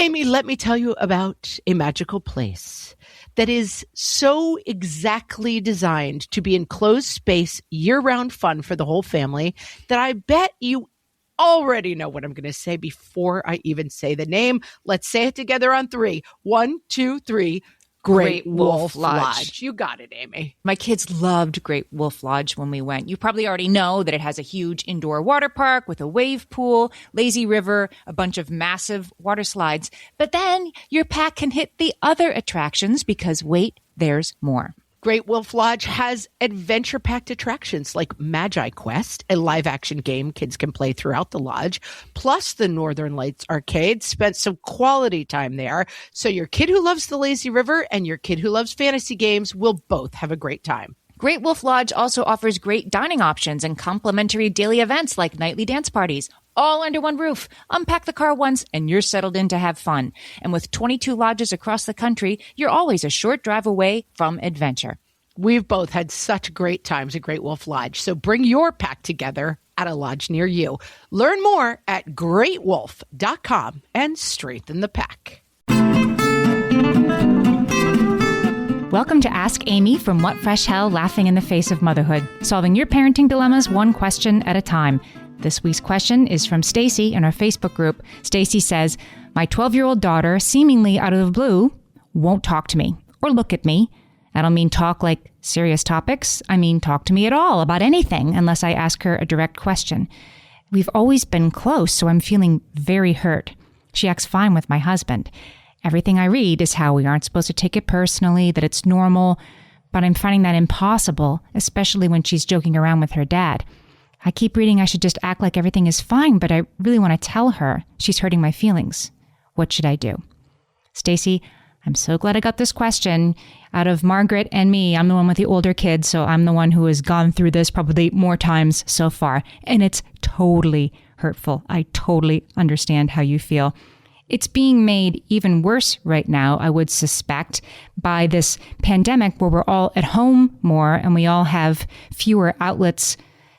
Amy, let me tell you about a magical place that is so exactly designed to be enclosed space, year-round fun for the whole family that I bet you already know what I'm going to say before I even say the name. Let's say it together on 3. 1, 2, 3. Great Wolf Lodge. You got it, Amy. My kids loved Great Wolf Lodge when we went. You probably already know that it has a huge indoor water park with a wave pool, lazy river, a bunch of massive water slides. But then your pack can hit the other attractions because wait, there's more. Great Wolf Lodge has adventure-packed attractions like Magi Quest, a live-action game kids can play throughout the lodge, plus the Northern Lights Arcade. Spent some quality time there, so your kid who loves the lazy river and your kid who loves fantasy games will both have a great time. Great Wolf Lodge also offers great dining options and complimentary daily events like nightly dance parties, all under one roof. Unpack the car once and you're settled in to have fun. And with 22 lodges across the country, you're always a short drive away from adventure. We've both had such great times at Great Wolf Lodge, so bring your pack together at a lodge near you. Learn more at greatwolf.com and strengthen the pack. Welcome to Ask Amy from What Fresh Hell, laughing in the face of motherhood, solving your parenting dilemmas one question at a time. This week's question is from Stacey in our Facebook group. Stacey says, my 12-year-old daughter, seemingly out of the blue, won't talk to me or look at me. I don't mean talk like serious topics. I mean talk to me at all about anything unless I ask her a direct question. We've always been close, so I'm feeling very hurt. She acts fine with my husband. Everything I read is how we aren't supposed to take it personally, that it's normal, but I'm finding that impossible, especially when she's joking around with her dad. I keep reading I should just act like everything is fine, but I really want to tell her she's hurting my feelings. What should I do? Stacey, I'm so glad I got this question. Out of Margaret and me, I'm the one with the older kids, so I'm the one who has gone through this probably more times so far, and it's totally hurtful. I totally understand how you feel. It's being made even worse right now, I would suspect, by this pandemic where we're all at home more and we all have fewer outlets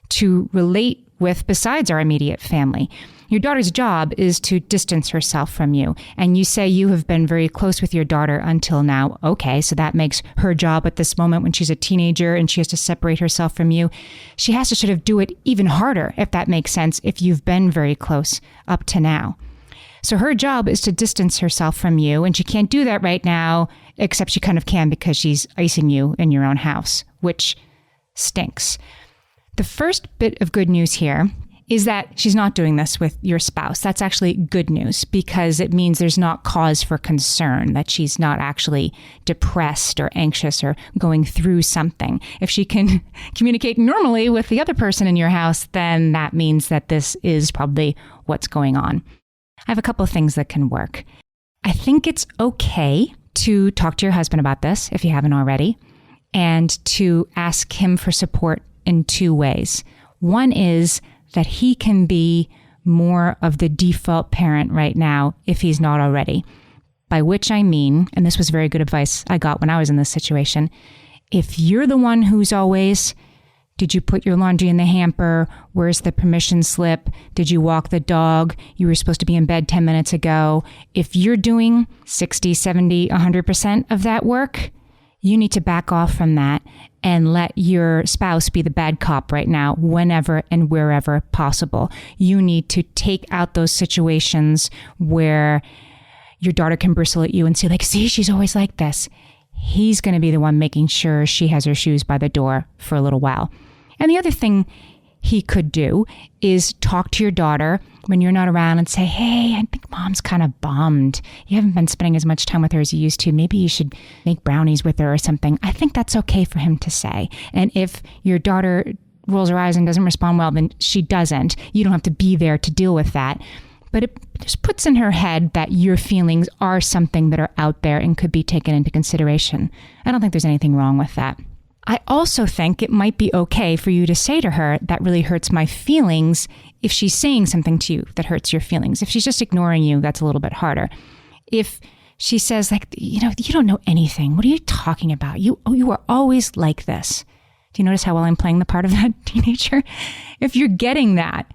to relate with besides our immediate family. Your daughter's job is to distance herself from you. And you say you have been very close with your daughter until now. Okay, so that makes her job at this moment when she's a teenager and she has to separate herself from you. She has to sort of do it even harder, if that makes sense, if you've been very close up to now. So her job is to distance herself from you, and she can't do that right now, except she kind of can because she's icing you in your own house, which stinks. The first bit of good news here is that she's not doing this with your spouse. That's actually good news because it means there's not cause for concern, that she's not actually depressed or anxious or going through something. If she can communicate normally with the other person in your house, then that means that this is probably what's going on. I have a couple of things that can work. I think it's okay to talk to your husband about this if you haven't already, and to ask him for support in 2 ways. One is that he can be more of the default parent right now if he's not already. By which I mean, and this was very good advice I got when I was in this situation, if you're the one who's always, did you put your laundry in the hamper? Where's the permission slip? Did you walk the dog? You were supposed to be in bed 10 minutes ago. If you're doing 60, 70, 100% of that work, you need to back off from that and let your spouse be the bad cop right now, whenever and wherever possible. You need to take out those situations where your daughter can bristle at you and say, like, see, she's always like this. He's going to be the one making sure she has her shoes by the door for a little while. And the other thing he could do is talk to your daughter when you're not around and say, hey, I think mom's kind of bummed. You haven't been spending as much time with her as you used to. Maybe you should make brownies with her or something. I think that's okay for him to say. And if your daughter rolls her eyes and doesn't respond well, then she doesn't. You don't have to be there to deal with that. But it just puts in her head that your feelings are something that are out there and could be taken into consideration. I don't think there's anything wrong with that. I also think it might be okay for you to say to her, that really hurts my feelings, if she's saying something to you that hurts your feelings. If she's just ignoring you, that's a little bit harder. If she says, like, you don't know anything. What are you talking about? You are always like this. Do you notice how well I'm playing the part of that teenager? If you're getting that,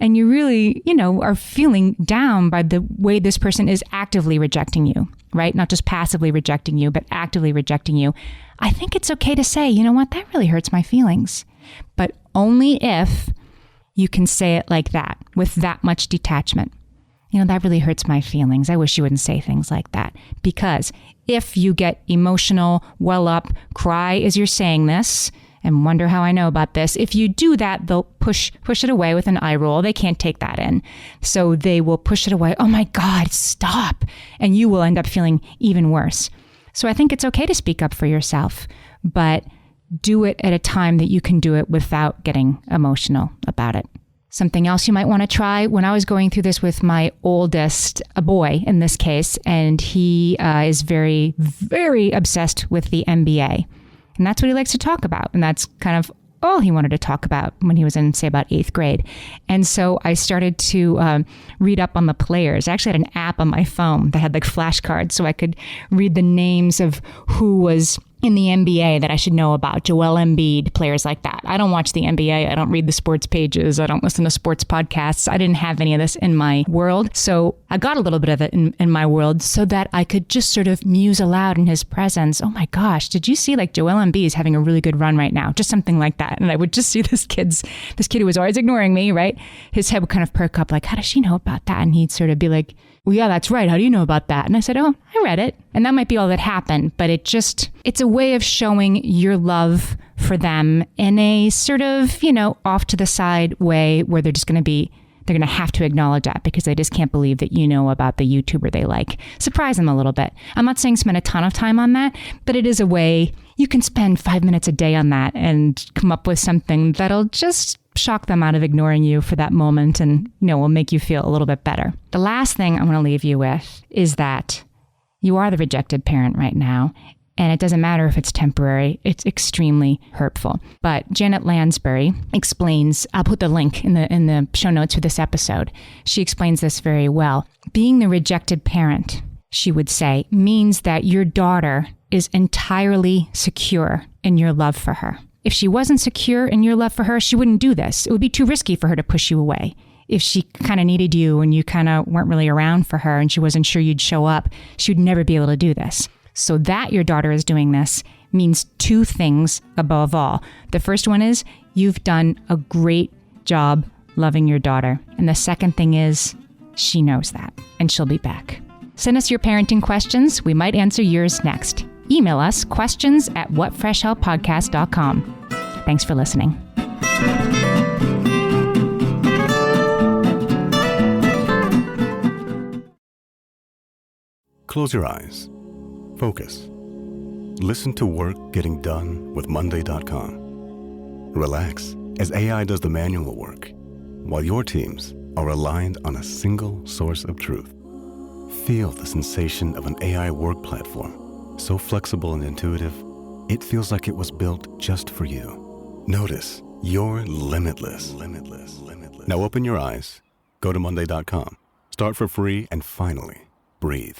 and you really, are feeling down by the way this person is actively rejecting you, right? Not just passively rejecting you, but actively rejecting you. I think it's okay to say, you know what, that really hurts my feelings. But only if you can say it like that, with that much detachment. That really hurts my feelings. I wish you wouldn't say things like that. Because if you get emotional, well up, cry as you're saying this, and wonder how I know about this, if you do that, they'll push it away with an eye roll. They can't take that in. So they will push it away. Oh my God, stop. And you will end up feeling even worse. So I think it's okay to speak up for yourself, but do it at a time that you can do it without getting emotional about it. Something else you might want to try, when I was going through this with my oldest, a boy in this case, and he is very, very obsessed with the NBA. And that's what he likes to talk about. And that's kind of all he wanted to talk about when he was in, say, about 8th grade. And so I started to read up on the players. I actually had an app on my phone that had like flashcards so I could read the names of who was in the NBA that I should know about. Joel Embiid, players like that. I don't watch the NBA. I don't read the sports pages. I don't listen to sports podcasts. I didn't have any of this in my world. So I got a little bit of it in my world so that I could just sort of muse aloud in his presence. Oh my gosh, did you see like Joel Embiid is having a really good run right now? Just something like that. And I would just see this kid who was always ignoring me, right? His head would kind of perk up like, how does she know about that? And he'd sort of be like, well, yeah, that's right. How do you know about that? And I said, oh, I read it. And that might be all that happened, but it's a way of showing your love for them in a sort of, off to the side way where they're going to have to acknowledge that because they just can't believe that you know about the YouTuber they like. Surprise them a little bit. I'm not saying spend a ton of time on that, but it is a way you can spend 5 minutes a day on that and come up with something that'll just shock them out of ignoring you for that moment and, will make you feel a little bit better. The last thing I'm going to leave you with is that you are the rejected parent right now. And it doesn't matter if it's temporary, it's extremely hurtful. But Janet Lansbury explains, I'll put the link in the show notes for this episode. She explains this very well. Being the rejected parent, she would say, means that your daughter is entirely secure in your love for her. If she wasn't secure in your love for her, she wouldn't do this. It would be too risky for her to push you away. If she kind of needed you and you kind of weren't really around for her and she wasn't sure you'd show up, she would never be able to do this. So that your daughter is doing this means two things above all. The first one is you've done a great job loving your daughter. And the second thing is she knows that and she'll be back. Send us your parenting questions. We might answer yours next. Email us questions@whatfreshhellpodcast.com. Thanks for listening. Close your eyes. Focus. Listen to work getting done with Monday.com. Relax as AI does the manual work, while your teams are aligned on a single source of truth. Feel the sensation of an AI work platform, so flexible and intuitive, it feels like it was built just for you. Notice you're limitless. Now open your eyes, go to Monday.com, start for free, and finally, breathe.